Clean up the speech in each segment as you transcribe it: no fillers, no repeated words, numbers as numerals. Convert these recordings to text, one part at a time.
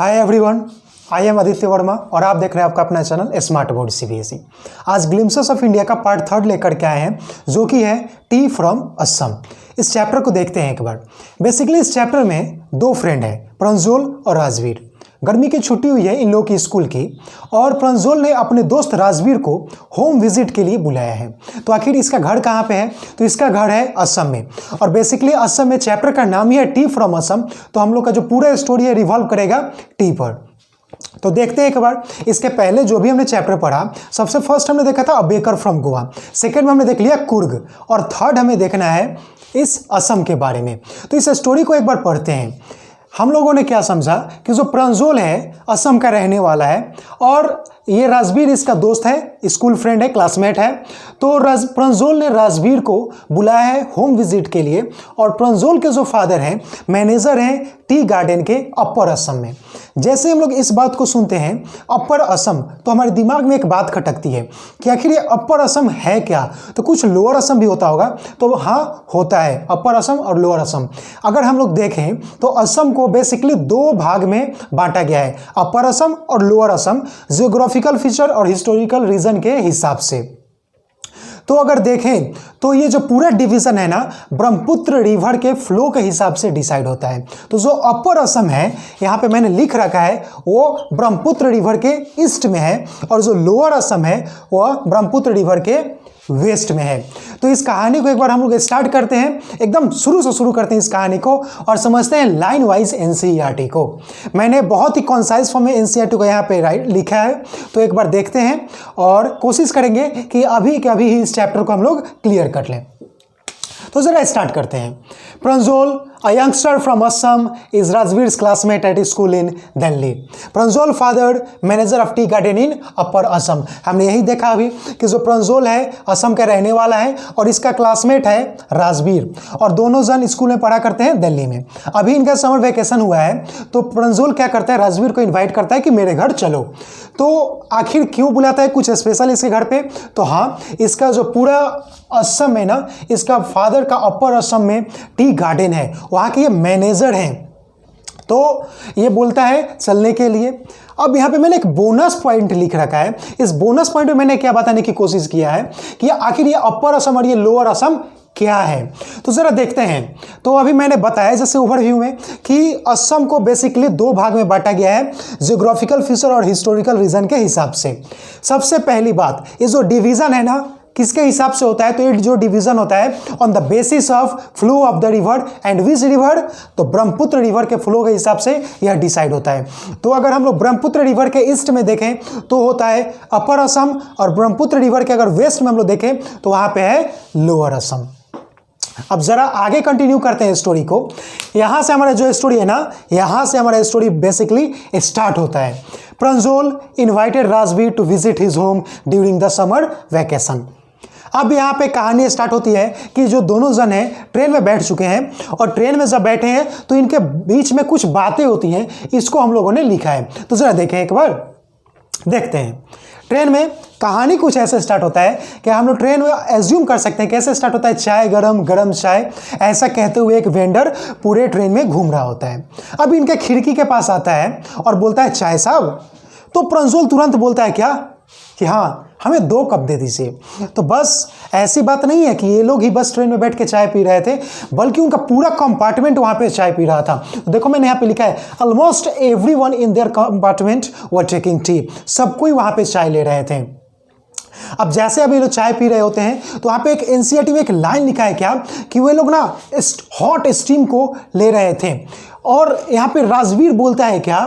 Hi everyone, I am Aditya Verma और आप देख रहे हैं आपका अपना चैनल स्मार्ट बोर्ड सीबीएसई। आज ग्लिम्सेस ऑफ इंडिया का पार्ट 3 लेकर के आए हैं, जो कि है टी फ्रॉम असम। इस चैप्टर को देखते हैं एक बार। बेसिकली इस चैप्टर में दो फ्रेंड हैं, प्रंजोल और राजवीर। गर्मी की छुट्टी हुई है इन लोगों की स्कूल की, और प्रंजोल ने अपने दोस्त राजवीर को होम विजिट के लिए बुलाया है। तो आखिर इसका घर कहाँ पे है? तो इसका घर है असम में, और बेसिकली असम में चैप्टर का नाम ही है टी फ्रॉम असम। तो हम लोग का जो पूरा स्टोरी है रिवॉल्व करेगा टी पर। तो देखते हैं एक बार। इसके पहले जो भी हमने चैप्टर पढ़ा, सबसे फर्स्ट हमने देखा था a baker from Goa, second में हमने देख लिया कुर्ग, और थर्ड हमें देखना है इस असम के बारे में। तो इस स्टोरी को एक बार पढ़ते हैं। हम लोगों ने क्या समझा कि जो प्रंजोल है असम का रहने वाला है, और ये राजवीर इसका दोस्त है, स्कूल फ्रेंड है, क्लासमेट है। तो प्रंजोल ने राजवीर को बुलाया है होम विजिट के लिए, और प्रंजोल के जो फादर हैं मैनेजर हैं टी गार्डन के अपर असम में। जैसे हम लोग इस बात को सुनते हैं अपर असम, तो हमारे दिमाग में एक बात खटकती है कि आखिर ये अपर असम है क्या? तो कुछ लोअर असम भी होता होगा। तो हाँ, होता है अपर असम और लोअर असम। अगर हम लोग देखें तो असम को बेसिकली दो भाग में बांटा गया है, अपर असम और लोअर असम, जियोग्राफिकल फीचर और हिस्टोरिकल रीजन के हिसाब से। तो अगर देखें तो ये जो पूरा डिवीजन है ना, ब्रह्मपुत्र रिवर के फ्लो के हिसाब से डिसाइड होता है। तो जो अपर असम है, यहाँ पे मैंने लिख रखा है, वो ब्रह्मपुत्र रिवर के ईस्ट में है, और जो लोअर असम है वह ब्रह्मपुत्र रिवर के वेस्ट में है। तो इस कहानी को एक बार हम लोग स्टार्ट करते हैं, एकदम शुरू से शुरू करते हैं इस कहानी को, और समझते हैं लाइन वाइज एनसीईआरटी को। मैंने बहुत ही कॉन्साइज फॉर्म में एनसीईआरटी को यहाँ पे लिखा है। तो एक बार देखते हैं और कोशिश करेंगे कि अभी के अभी ही इस चैप्टर को हम लोग क्लियर कर लें। तो जरा स्टार्ट करते हैं। प्रंजोल, a youngster from Assam, is Rajveer's classmate at school in Delhi. Pranjol father manager of tea garden in upper Assam. हमने यही देखा अभी कि जो प्रंजोल है असम का रहने वाला है, और इसका क्लासमेट है राजवीर, और दोनों जन स्कूल में पढ़ा करते हैं दिल्ली में। अभी इनका समर वेकेशन हुआ है, तो प्रंजोल क्या करता है, राजवीर को इन्वाइट करता है कि मेरे घर चलो। तो आखिर क्यों बुलाता है, कुछ स्पेशल इसके घर पे? तो हाँ, इसका जो पूरा असम है ना, इसका फादर का अपर असम में टी गार्डन है, वहाँ के ये मैनेजर हैं। तो ये बोलता है चलने के लिए। अब यहाँ पे मैंने एक बोनस पॉइंट लिख रखा है। इस बोनस पॉइंट में मैंने क्या बताने की कोशिश किया है कि आखिर ये अपर असम और ये लोअर असम क्या है। तो जरा देखते हैं। तो अभी मैंने बताया जैसे ओवरव्यू में कि असम को बेसिकली दो भाग में बांटा गया है, जियोग्राफिकल फीचर और हिस्टोरिकल रीजन के हिसाब से। सबसे पहली बात, ये जो डिवीजन है ना, किसके हिसाब से होता है? तो ये जो डिवीजन होता है on the basis of flow of the river and which river, तो ब्रह्मपुत्र रिवर के फ्लो के हिसाब से यह डिसाइड होता है। तो अगर हम लोग ब्रह्मपुत्र रिवर के ईस्ट में देखें तो होता है अपर असम, और ब्रह्मपुत्र रिवर के अगर वेस्ट में हम लोग देखें तो वहां पे है लोअर असम। अब जरा आगे कंटिन्यू करते हैं स्टोरी को। यहां से हमारा जो स्टोरी है ना, यहां से हमारा स्टोरी बेसिकली स्टार्ट होता है। Pranjol invited Rajvir to visit his home during the summer vacation. अब यहाँ पे कहानी स्टार्ट होती है कि जो दोनों जन हैं ट्रेन में बैठ चुके हैं, और ट्रेन में जब बैठे हैं तो इनके बीच में कुछ बातें होती हैं, इसको हम लोगों ने लिखा है। तो जरा देखें एक बार, देखते हैं। ट्रेन में कहानी कुछ ऐसे स्टार्ट होता है कि हम लोग ट्रेन में एज्यूम कर सकते हैं कैसे स्टार्ट होता है, चाय गरम गरम चाय, ऐसा कहते हुए एक वेंडर पूरे ट्रेन में घूम रहा होता है। अब इनके खिड़की के पास आता है और बोलता है चाय साहब। तो प्रंजोल तुरंत बोलता है क्या कि हाँ, हमें 2 कप दे दीजिए। तो बस ऐसी बात नहीं है कि ये लोग ही बस ट्रेन में बैठ के चाय पी रहे थे, बल्कि उनका पूरा कंपार्टमेंट वहाँ पे चाय पी रहा था। तो देखो मैंने यहाँ पे लिखा है almost everyone in their compartment were taking tea. सब कोई वहाँ पे चाय ले रहे थे। अब जैसे अभी लोग चाय पी रहे होते हैं तो वहाँ पे एक एनसीईआरटी में एक लाइन लिखा है क्या कि वे लोग ना हॉट स्टीम को ले रहे थे, और यहाँ पे राजवीर बोलता है क्या,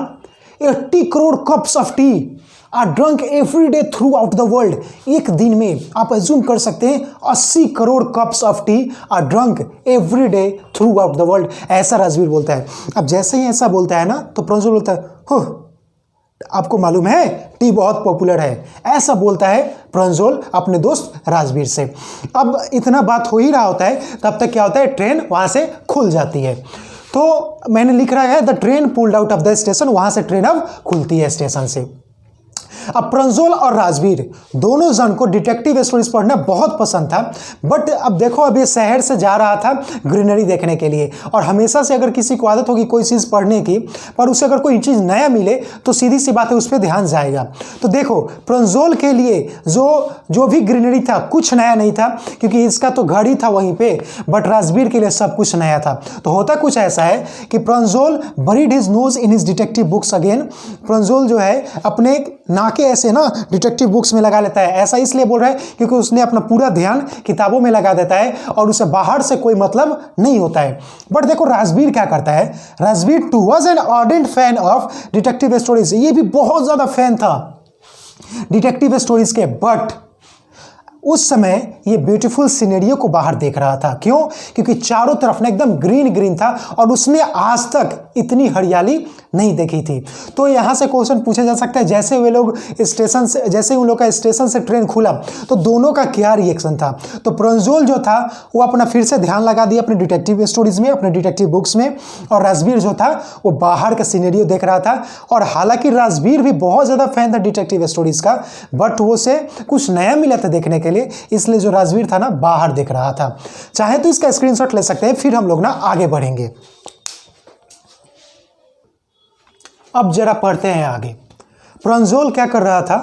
80 crore cups of T R drunk every day through out the world. एक दिन में आप एज्यूम कर सकते हैं 80 crore cups of T R drunk every day through out the world, ऐसा राजवीर बोलता है। अब जैसे ही ऐसा बोलता है ना, तो प्रंजोल बोलता है आपको मालूम है टी बहुत पॉपुलर है, ऐसा बोलता है प्रंजोल अपने दोस्त राजवीर से। अब इतना बात हो ही रहा होता है, तब तक क्या होता है, ट्रेन वहाँ से खुल जाती है। तो मैंने लिख रहा है the train pulled out of the station, वहाँ से ट्रेन अब खुलती है स्टेशन से। अब प्रंजोल और राजवीर दोनों जन को डिटेक्टिव स्टोरीज पढ़ना बहुत पसंद था, बट अब देखो अब ये शहर से जा रहा था ग्रीनरी देखने के लिए, और हमेशा से अगर किसी को आदत होगी कोई चीज़ पढ़ने की, पर उसे अगर कोई चीज़ नया मिले तो सीधी सी बात है उस पर ध्यान जाएगा। तो देखो प्रंजोल के लिए जो भी ग्रीनरी था कुछ नया नहीं था, क्योंकि इसका तो घर ही था वहीं पे, बट राजवीर के लिए सब कुछ नया था। तो होता कुछ ऐसा है कि Pranjol buried his nose in his detective books again. Pranjol जो है अपने नाके ऐसे ना डिटेक्टिव बुक्स में लगा लेता है। ऐसा इसलिए बोल रहा है क्योंकि उसने अपना पूरा ध्यान किताबों में लगा देता है और उसे बाहर से कोई मतलब नहीं होता है। बट देखो राजवीर क्या करता है, Rajveer too was an ardent fan of detective stories. ये भी बहुत ज्यादा फैन था डिटेक्टिव स्टोरीज के, बट उस समय ये ब्यूटीफुल सिनेरियो को बाहर देख रहा था। क्यों? क्योंकि चारों तरफ ना एकदम ग्रीन ग्रीन था और उसने आज तक इतनी हरियाली नहीं देखी थी। तो यहाँ से क्वेश्चन पूछा जा सकता है, जैसे वे लोग स्टेशन से, जैसे उन लोग का स्टेशन से ट्रेन खुला तो दोनों का क्या रिएक्शन था। तो प्रंजोल जो था वो अपना फिर से ध्यान लगा दिया अपने डिटेक्टिव स्टोरीज में, अपने डिटेक्टिव बुक्स में, और राजवीर जो था वो बाहर का सिनेरियो देख रहा था। और हालांकि राजवीर भी बहुत ज़्यादा फैन था डिटेक्टिव स्टोरीज का, बट वो से कुछ नया मिला था देखने के लिए, इसलिए जो राजवीर था ना बाहर देख रहा था। चाहे तो इसका स्क्रीनशॉट ले सकते हैं, फिर हम लोग ना आगे बढ़ेंगे। अब जरा पढ़ते हैं आगे। प्रंजोल क्या कर रहा था,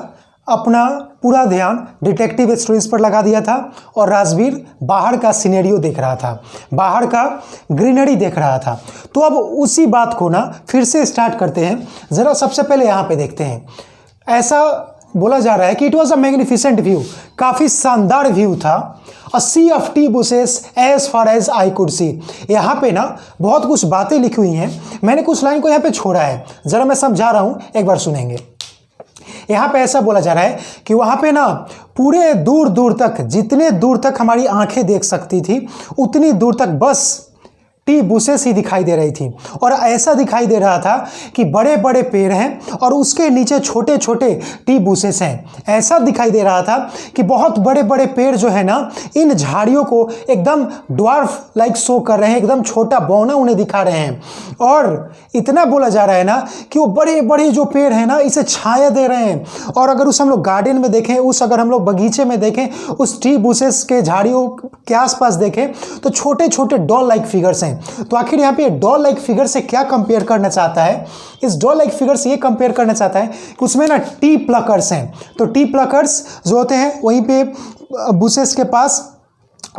अपना पूरा ध्यान डिटेक्टिव स्टोरीज पर लगा दिया था और राजवीर बाहर का सिनेरियो देख रहा था, बाहर का ग्रीनरी देख रहा था। तो अब उसी बात को ना फिर से स्टार्ट करते हैं। ज़रा सबसे पहले यहाँ पे देखते हैं, ऐसा बोला जा रहा है कि it was a magnificent view, काफ़ी शानदार व्यू था। A sea of tea bushes as far as I could see. यहाँ पे ना बहुत कुछ बातें लिखी हुई हैं, मैंने कुछ लाइन को यहाँ पे छोड़ा है, ज़रा मैं समझा रहा हूँ, एक बार सुनेंगे। यहाँ पे ऐसा बोला जा रहा है कि वहाँ पे ना पूरे दूर दूर तक, जितने दूर तक हमारी आंखें देख सकती थी उतनी दूर तक बस टी बुशेस ही दिखाई दे रही थी। और ऐसा दिखाई दे रहा था कि बड़े बड़े पेड़ हैं और उसके नीचे छोटे छोटे टी बुशेस हैं। ऐसा दिखाई दे रहा था कि बहुत बड़े बड़े पेड़ जो है ना इन झाड़ियों को एकदम ड्वार्फ लाइक शो कर रहे हैं, एकदम छोटा बौना उन्हें दिखा रहे हैं। और इतना बोला जा रहा है ना कि वो बड़े बड़े जो पेड़ हैं ना इसे छाया दे रहे हैं। और अगर उस हम लोग गार्डन में देखें, अगर हम लोग बगीचे में देखें, उस टी बुशेस के झाड़ियों के आसपास देखें तो छोटे छोटे डॉल लाइक फिगर्स हैं। तो आखिर यहाँ पे डॉल लाइक फिगर से क्या कंपेयर करना चाहता है, इस डॉल लाइक फिगर से ये कंपेयर करना चाहता है कि उसमें ना टी प्लकर्स हैं। तो टी प्लकर्स जो होते हैं वहीं पे बुशेस के पास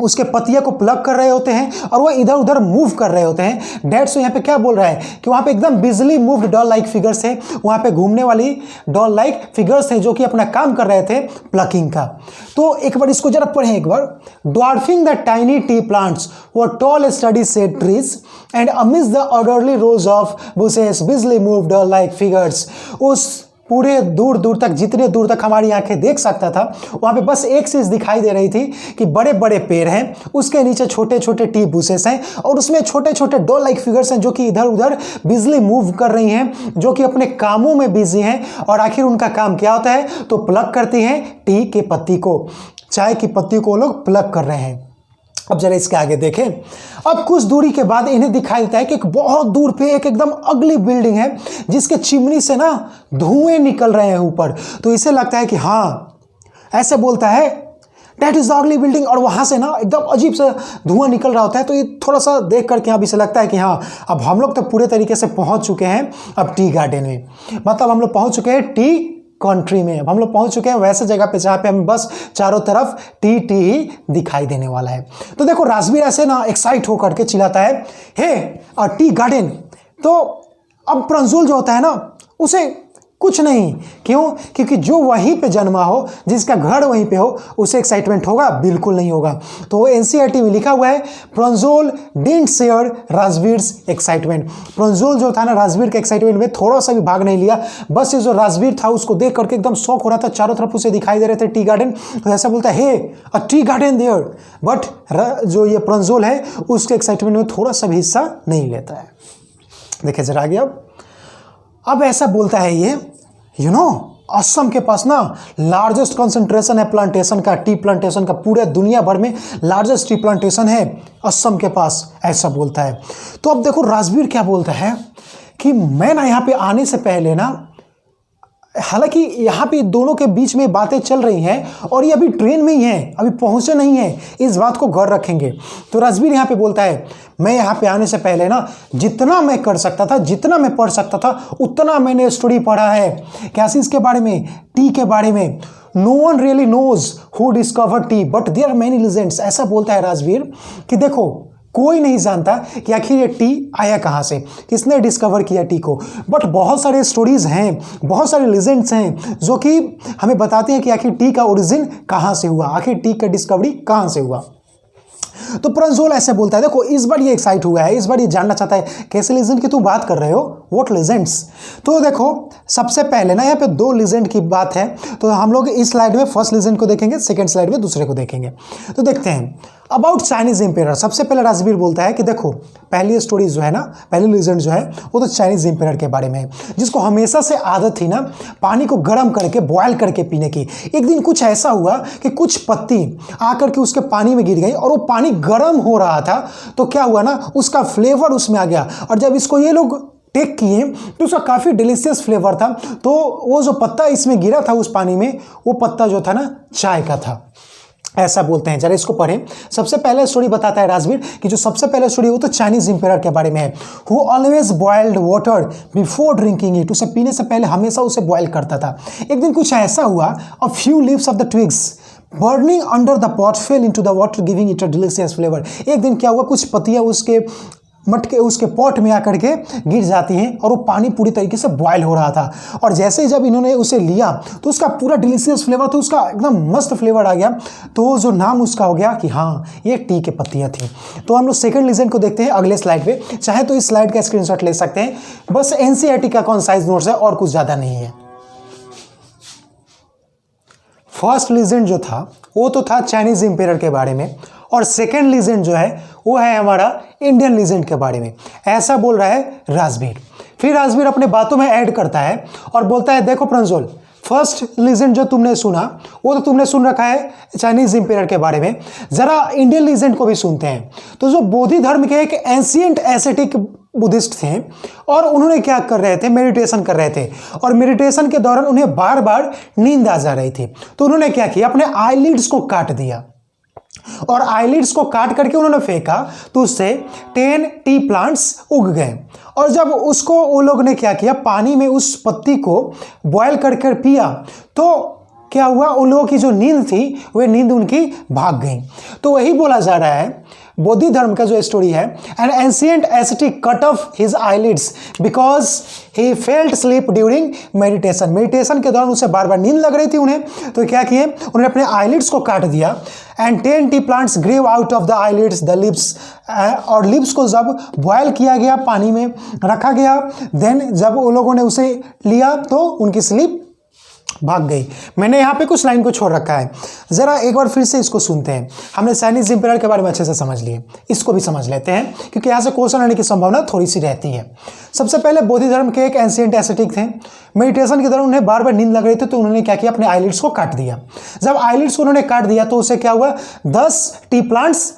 उसके पत्तियां को प्लग कर रहे होते हैं और वो इधर उधर मूव कर रहे होते हैं। डेट्स यहाँ पे क्या बोल रहा है कि वहाँ पे एकदम बिजली मूव्ड डॉल लाइक फिगर्स है, वहाँ पे घूमने वाली डॉल लाइक फिगर्स हैं जो कि अपना काम कर रहे थे प्लकिंग का। तो एक बार इसको जरा पढ़ें एक बार। Dwarfing the tiny tea plants were tall sturdy shade trees and amidst the orderly rows of bushes busily moved doll like figures. उस पूरे दूर दूर तक, जितने दूर तक हमारी आंखें देख सकता था, वहाँ पे बस एक चीज़ दिखाई दे रही थी कि बड़े बड़े पेड़ हैं, उसके नीचे छोटे छोटे टी बुशेस हैं और उसमें छोटे छोटे डॉल लाइक फिगर्स हैं जो कि इधर उधर बिजली मूव कर रही हैं, जो कि अपने कामों में बिजी हैं। और आखिर उनका काम क्या होता है, तो प्लग करती हैं टी के पत्ती को, चाय की पत्ती को लोग प्लग कर रहे हैं। अब जरा इसके आगे देखें। अब कुछ दूरी के बाद इन्हें दिखाई देता है कि एक बहुत दूर पे एक एकदम अगली बिल्डिंग है जिसके चिमनी से ना धुएं निकल रहे हैं ऊपर। तो इसे लगता है कि हाँ, ऐसे बोलता है that is the ugly building, और वहाँ से ना एकदम अजीब सा धुआं निकल रहा होता है। तो ये थोड़ा सा देख करके अब इसे लगता है कि हाँ, अब हम लोग तो पूरे तरीके से पहुँच चुके हैं अब टी गार्डन में, मतलब हम लोग पहुँच चुके हैं टी कंट्री में। अब हम लोग पहुंच चुके हैं वैसे जगह पे जहाँ पे हम बस चारों तरफ टी टी ही दिखाई देने वाला है। तो देखो राजवीर ऐसे ना एक्साइट होकर के चिल्लाता है, हे अ टी गार्डन। तो अब प्रंजोल जो होता है ना उसे कुछ नहीं, क्यों? क्योंकि जो वहीं पे जन्मा हो, जिसका घर वहीं पे हो, उसे एक्साइटमेंट होगा? बिल्कुल नहीं होगा। तो एनसीईआरटी में लिखा हुआ है प्रंजोल डिडंट शेयर राजवीर्स एक्साइटमेंट। प्रंजोल जो था ना राजवीर के एक्साइटमेंट में थोड़ा सा भी भाग नहीं लिया। बस ये जो राजवीर था उसको देख करके एकदम शौक हो रहा था, चारों तरफ उसे दिखाई दे रहे थे टी गार्डन। तो ऐसा बोलता है हे अ टी गार्डन देयर, बट जो ये प्रंजोल है उसके एक्साइटमेंट में थोड़ा सा भी हिस्सा नहीं लेता है। देखिए जरा आगे। अब ऐसा बोलता है ये, यू नो असम के पास ना लार्जेस्ट कंसंट्रेशन है प्लांटेशन का, टी प्लांटेशन का, पूरे दुनिया भर में लार्जेस्ट टी प्लांटेशन है असम के पास, ऐसा बोलता है। तो अब देखो राजवीर क्या बोलता है कि मैं ना यहाँ पे आने से पहले ना हालांकि यहाँ पे दोनों के बीच में बातें चल रही हैं और ये अभी ट्रेन में ही हैं, अभी पहुँचे नहीं हैं, इस बात को गौर रखेंगे। तो रणवीर यहाँ पे बोलता है मैं यहाँ पे आने से पहले ना जितना मैं कर सकता था, जितना मैं पढ़ सकता था, उतना मैंने स्टोरी पढ़ा है कैसीज के बारे में, टी के बारे में। No one really knows who discover tea but there are many legends. ऐसा बोलता है रणवीर कि देखो कोई नहीं जानता कि आखिर ये टी आया कहाँ से, किसने डिस्कवर किया टी को, बट बहुत सारे स्टोरीज हैं, बहुत सारे लीजेंड्स हैं जो कि हमें बताते हैं कि आखिर टी का ओरिजिन कहाँ से हुआ, आखिर टी का डिस्कवरी कहाँ से हुआ। तो प्रंजोल ऐसे बोलता है देखो इस बार ये एक्साइट हुआ है, इस बार ये जानना चाहता है कैसे लीजेंड की तुम बात कर रहे हो, व्हाट लीजेंड्स। तो देखो सबसे पहले ना यहाँ पे 2 लीजेंड की बात है, तो हम लोग इस स्लाइड में फर्स्ट लीजेंड को देखेंगे, सेकंड स्लाइड में दूसरे को देखेंगे। तो देखते हैं अबाउट चाइनीज एम्पेयर। सबसे पहले रणवीर बोलता है कि देखो पहली स्टोरी जो है ना, पहली लीजेंड जो है वो तो चाइनीज एम्पेयर के बारे में है, जिसको हमेशा से आदत थी ना पानी को गर्म करके बॉयल करके पीने की। एक दिन कुछ ऐसा हुआ कि कुछ पत्ती आकर के उसके पानी में गिर गई और वो पानी गर्म हो रहा था, तो क्या हुआ ना उसका फ्लेवर उसमें आ गया, और जब इसको ये लोग टेक किए तो उसका काफ़ी डिलीशियस फ्लेवर था। तो वो जो पत्ता इसमें गिरा था उस पानी में, वो पत्ता जो था ना चाय का था, ऐसा बोलते हैं। जरा इसको पढ़ें। सबसे पहले स्टोरी बताता है रणवीर कि जो सबसे पहले स्टोरी वो तो चाइनीज एम्पेयर के बारे में है, who always boiled water before drinking it. उसे पीने से पहले हमेशा उसे बॉयल करता था। एक दिन कुछ ऐसा हुआ, a few leaves of the twigs burning under the pot fail into the water giving it a delicious flavour. एक दिन क्या हुआ, कुछ पत्तियां उसके मटके उसके पॉट में आकर के गिर जाती हैं और वो पानी पूरी तरीके से बॉयल हो रहा था, और जैसे ही जब इन्होंने उसे लिया तो उसका पूरा डिलीशियस फ्लेवर, तो उसका एकदम मस्त फ्लेवर आ गया। तो जो नाम उसका हो गया कि हाँ ये टी के पत्तियाँ थी। तो हम लोग सेकंड लीजेंड को देखते हैं अगले स्लाइड पे। चाहे तो इस स्लाइड का स्क्रीनशॉट ले सकते हैं, बस एनसीईआरटी का कॉन्साइज नोट्स है और कुछ ज़्यादा नहीं है। फर्स्ट लीजेंड जो था वो तो था चाइनीज एम्पेयर के बारे में, और सेकेंड लीजेंड जो है वो है हमारा इंडियन लीजेंड के बारे में। ऐसा बोल रहा है रणवीर। फिर रणवीर अपने बातों में ऐड करता है और बोलता है देखो प्रंजोल, फर्स्ट लीजेंड जो तुमने सुना वो तो तुमने सुन रखा है चाइनीज एम्पेयर के बारे में, जरा इंडियन लीजेंड को भी सुनते हैं। तो जो बोधि धर्म के एक एंशिएंट एसेटिक बुद्धिस्ट थे और उन्होंने क्या कर रहे थे, मेडिटेशन कर रहे थे, और मेडिटेशन के दौरान उन्हें बार बार नींद आ जा रही थी। तो उन्होंने क्या किया, अपने आईलिड्स को काट दिया, और आईलिड्स को काट करके उन्होंने फेंका तो उससे 10 टी प्लांट्स उग गए। और जब उसको वो लोग ने क्या किया, पानी में उस पत्ती को बॉयल करके पिया, तो क्या हुआ, उन लोगों की जो नींद थी वह नींद उनकी भाग गई। तो वही बोला जा रहा है बौद्ध धर्म का जो स्टोरी है, an ancient ascetic cut off his eyelids because he felt sleep during meditation. Meditation के दौरान उसे बार बार नींद लग रही थी उन्हें, तो क्या किए, उन्होंने अपने आईलिड्स को काट दिया। And 10 tea plants grew out of the eyelids the lips, और लिप्स को जब बॉयल किया गया, पानी में रखा गया, देन जब उन लोगों ने उसे लिया तो उनकी स्लीप भाग गई। मैंने यहाँ पे कुछ लाइन को छोड़ रखा है, जरा एक बार फिर से इसको सुनते हैं। हमने चाइनीज एम्पेयर के बारे में अच्छे से समझ लिए, इसको भी समझ लेते हैं क्योंकि यहाँ से क्वेश्चन आने की संभावना थोड़ी सी रहती है। सबसे पहले बौद्ध धर्म के एक एंशिएंट एसेटिक थे, मेडिटेशन के दौरान उन्हें बार बार नींद लग रही थी, तो उन्होंने क्या किया, अपने आईलिड्स को काट दिया। जब आईलिड्स को उन्होंने काट दिया तो उसे क्या हुआ, 10 टी प्लांट्स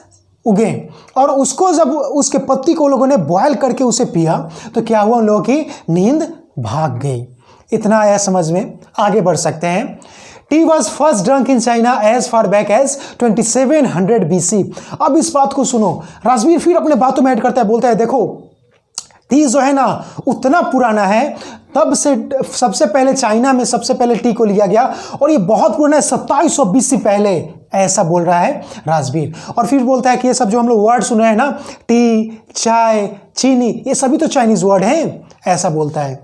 उगे, और उसको जब उसके पत्ती को लोगों ने बॉयल करके उसे पिया तो क्या हुआ, उन लोगों की नींद भाग गई। इतना आया समझ में, आगे बढ़ सकते हैं। Tea was first drunk in China as far back as 2700 BC। अब इस बात को सुनो, रणवीर फिर अपने बातों में ऐड करता है, बोलता है देखो टी जो है ना उतना पुराना है, तब से सबसे पहले चाइना में सबसे पहले टी को लिया गया, और ये बहुत पुराना है, 2700 BC पहले, ऐसा बोल रहा है रणवीर। और फिर बोलता है कि ये सब जो हम लोग वर्ड सुन रहे हैं ना, टी, चाय, चीनी, ये सभी तो चाइनीज वर्ड हैं, ऐसा बोलता है।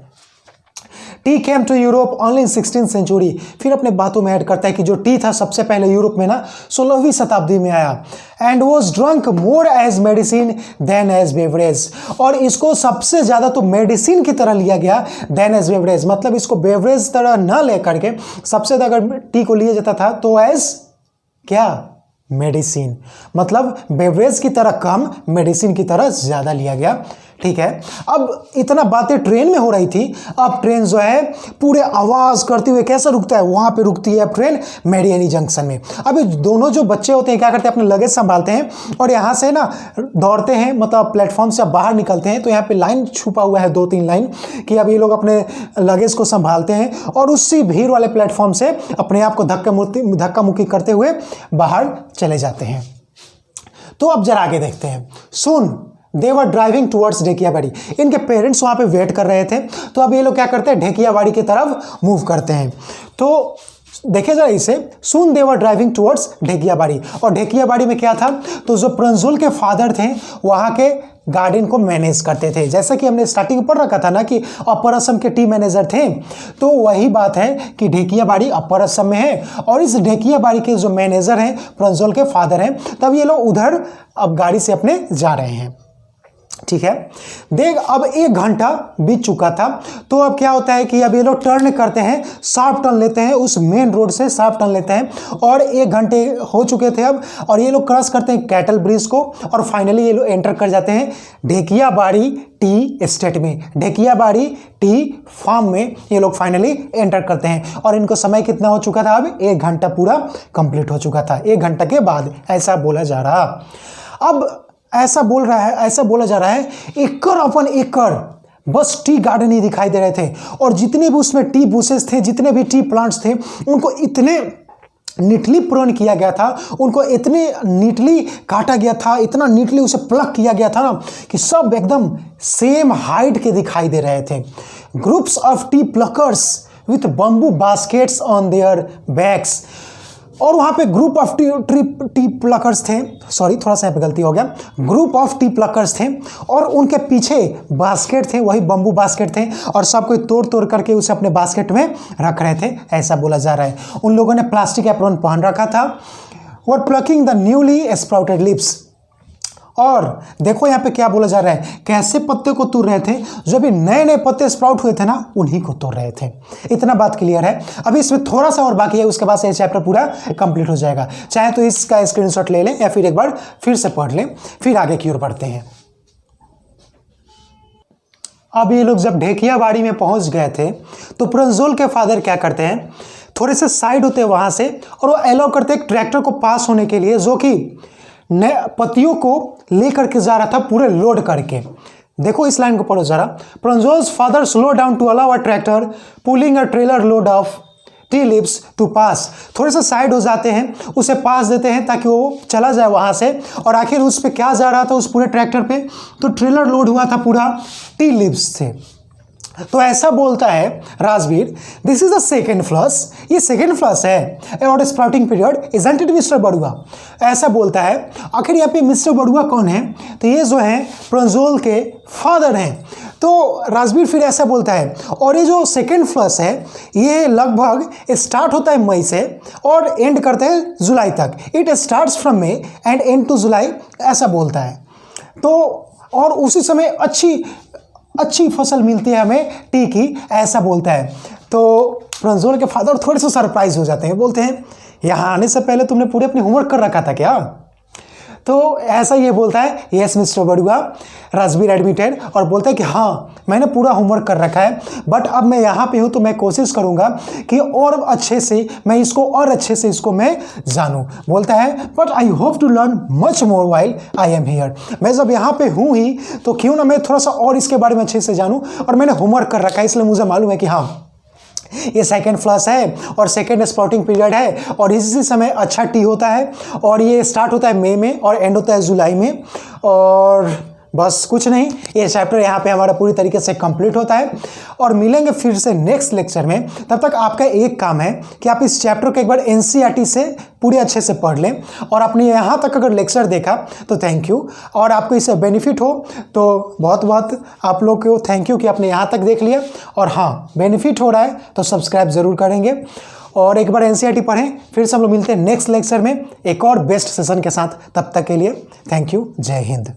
Tea came to Europe only in 16th century. फिर अपने बातों में ऐड करता है कि जो टी था सबसे पहले यूरोप में ना 16वीं शताब्दी में आया, and was drunk more as medicine than as beverage. और इसको सबसे ज़्यादा तो मेडिसिन की तरह लिया गया देन एज बेवरेज, मतलब इसको बेवरेज तरह न लेकर के सबसे ज़्यादा अगर टी को लिया जाता था तो एज क्या, मेडिसिन, मतलब बेवरेज की तरह कम, मेडिसिन की तरह ज़्यादा लिया गया ठीक है। अब इतना बातें ट्रेन में हो रही थी, अब ट्रेन जो है पूरे आवाज़ करते हुए कैसे रुकता है, वहाँ पे रुकती है ट्रेन मेडियनी जंक्शन में। अब ये दोनों जो बच्चे होते हैं क्या करते हैं, अपने लगेज संभालते हैं और यहाँ से ना दौड़ते हैं, मतलब प्लेटफॉर्म से बाहर निकलते हैं। तो यहाँ पे लाइन छुपा हुआ है 2-3 लाइन कि अब ये लोग अपने लगेज को संभालते हैं और उसी भीड़ वाले प्लेटफॉर्म से अपने आप को धक्का मुक्की करते हुए बाहर चले जाते हैं। तो अब जरा आगे देखते हैं। सुन दे वर ड्राइविंग टुवर्ड्स ढेकियाबाड़ी। इनके पेरेंट्स वहाँ पे वेट कर रहे थे। तो अब ये लोग क्या करते हैं, ढेकियाबाड़ी की तरफ मूव करते हैं। तो देखिए जरा इसे, सुन दे वर ड्राइविंग टुवर्ड्स ढेकियाबाड़ी। और ढेकियाबाड़ी में क्या था, तो जो प्रंजुल के फादर थे वहाँ के गार्डन को मैनेज करते थे। जैसा कि हमने स्टार्टिंग में पढ़ रखा था ना कि अपर असम के टीम मैनेजर थे, तो वही बात है कि ढेकियाबाड़ी अपर असम में है और इस ढेकियाबाड़ी के जो मैनेजर हैं प्रंजुल के फादर हैं। तब ये लोग उधर अब गाड़ी से अपने जा रहे हैं, ठीक है। देख अब 1 घंटा बीत चुका था। तो अब क्या होता है कि अब ये लोग टर्न करते हैं, शार्प टर्न लेते हैं, उस मेन रोड से शार्प टर्न लेते हैं और 1 घंटे हो चुके थे अब। और ये लोग क्रॉस करते हैं कैटल ब्रिज को और फाइनली ये लोग एंटर कर जाते हैं ढेकियाबाड़ी टी एस्टेट में। ढेकियाबाड़ी टी फार्म में ये लोग फाइनली एंटर करते हैं और इनको समय कितना हो चुका था, अब 1 घंटा पूरा कंप्लीट हो चुका था। 1 घंटा के बाद ऐसा बोला जा रहा। अब ऐसा बोला जा रहा है एकड़ अपन एकड़ बस टी गार्डन ही दिखाई दे रहे थे और जितने भी उसमें टी बुशेस थे, जितने भी टी प्लांट्स थे, उनको इतने नीटली प्रोन किया गया था, उनको इतने नीटली काटा गया था, इतना नीटली उसे प्लक किया गया था ना कि सब एकदम सेम हाइट के दिखाई दे रहे थे। Groups of tea pluckers with bamboo baskets on their backs. और वहाँ पे ग्रुप ऑफ टी प्लकर्स थे, सॉरी थोड़ा सा यहाँ पे गलती हो गया, ग्रुप ऑफ टी प्लकर्स थे और उनके पीछे बास्केट थे, वही बम्बू बास्केट थे और सब कोई तोड़ तोड़ करके उसे अपने बास्केट में रख रहे थे, ऐसा बोला जा रहा है। उन लोगों ने प्लास्टिक एप्रॉन पहन रखा था। Were plucking the newly sprouted leaves. और देखो यहाँ पे क्या बोला जा रहा है, कैसे पत्ते को तोड़ रहे थे, जो भी नए नए पत्ते स्प्राउट हुए थे ना उन्हीं को तोड़ रहे थे। इतना बात क्लियर है। अभी इसमें थोड़ा सा और बाकी है, उसके बाद से ये चैप्टर पूरा कंप्लीट हो जाएगा। चाहे तो इसका स्क्रीनशॉट ले लें या फिर एक बार फिर से पढ़ लें, फिर आगे की ओर बढ़ते हैं। अब ये लोग जब ढेकियाबाड़ी में पहुंच गए थे तो प्रंजुल के फादर क्या करते हैं, थोड़े से साइड होते हैं वहां से और वो अलाउ करते हैं ट्रैक्टर को पास होने के लिए, जो कि पत्तियों को लेकर के जा रहा था पूरे लोड करके। देखो इस लाइन को पढ़ो जरा। Pranjol's father slow down to allow a tractor pulling a trailer load of tea leaves to pass. थोड़े से साइड हो जाते हैं, उसे पास देते हैं ताकि वो चला जाए वहां से। और आखिर उस पर क्या जा रहा था उस पूरे ट्रैक्टर पे, तो ट्रेलर लोड हुआ था पूरा टी लिप्स से। तो ऐसा बोलता है Rajveer, this is the second flush, ये सेकेंड फ्लश है और sprouting period isn't it mister Barua, ऐसा बोलता है। आखिर यहाँ पे मिस्टर बड़ुआ कौन है, तो ये जो है प्रंजुल के फादर हैं। तो राजवीर फिर ऐसा बोलता है, और ये जो सेकेंड फ्लश है ये लगभग स्टार्ट होता है मई से और एंड करते हैं जुलाई तक। It starts from May end and to July, ऐसा बोलता है। तो और उसी समय अच्छी फसल मिलती है हमें टी की, ऐसा बोलता है। तो प्रंजुल के फादर थोड़े से सरप्राइज हो जाते हैं, बोलते हैं यहाँ आने से पहले तुमने पूरे अपनी होमवर्क कर रखा था क्या। तो ऐसा ये बोलता है, yes mister Barua, Rajveer admitted, और बोलता है कि हाँ मैंने पूरा होमवर्क कर रखा है, बट अब मैं यहाँ पे हूँ तो मैं कोशिश करूँगा कि और अच्छे से मैं जानूँ। बोलता है but I hope to learn much more while I am here. मैं जब यहाँ पे हूँ ही तो क्यों ना मैं थोड़ा सा और इसके बारे में अच्छे से जानूँ, और मैंने होमवर्क कर रखा है इसलिए मुझे मालूम है कि हाँ ये सेकेंड फ्लश है और सेकेंड स्प्राउटिंग पीरियड है और इसी समय अच्छा टी होता है और ये स्टार्ट होता है मई में और एंड होता है जुलाई में। और बस कुछ नहीं, ये चैप्टर यहाँ पे हमारा पूरी तरीके से कंप्लीट होता है। और मिलेंगे फिर से नेक्स्ट लेक्चर में। तब तक आपका एक काम है कि आप इस चैप्टर को एक बार एनसीईआरटी से पूरे अच्छे से पढ़ लें, और आपने यहाँ तक अगर लेक्चर देखा तो थैंक यू, और आपको इससे बेनिफिट हो तो बहुत बहुत आप लोग को थैंक यू कि आपने यहाँ तक देख लिया। और हाँ, बेनिफिट हो रहा है तो सब्सक्राइब ज़रूर करेंगे और एक बार एनसीईआरटी पढ़ें। फिर से हम लोग मिलते हैं नेक्स्ट लेक्चर में एक और बेस्ट सेशन के साथ। तब तक के लिए थैंक यू, जय हिंद।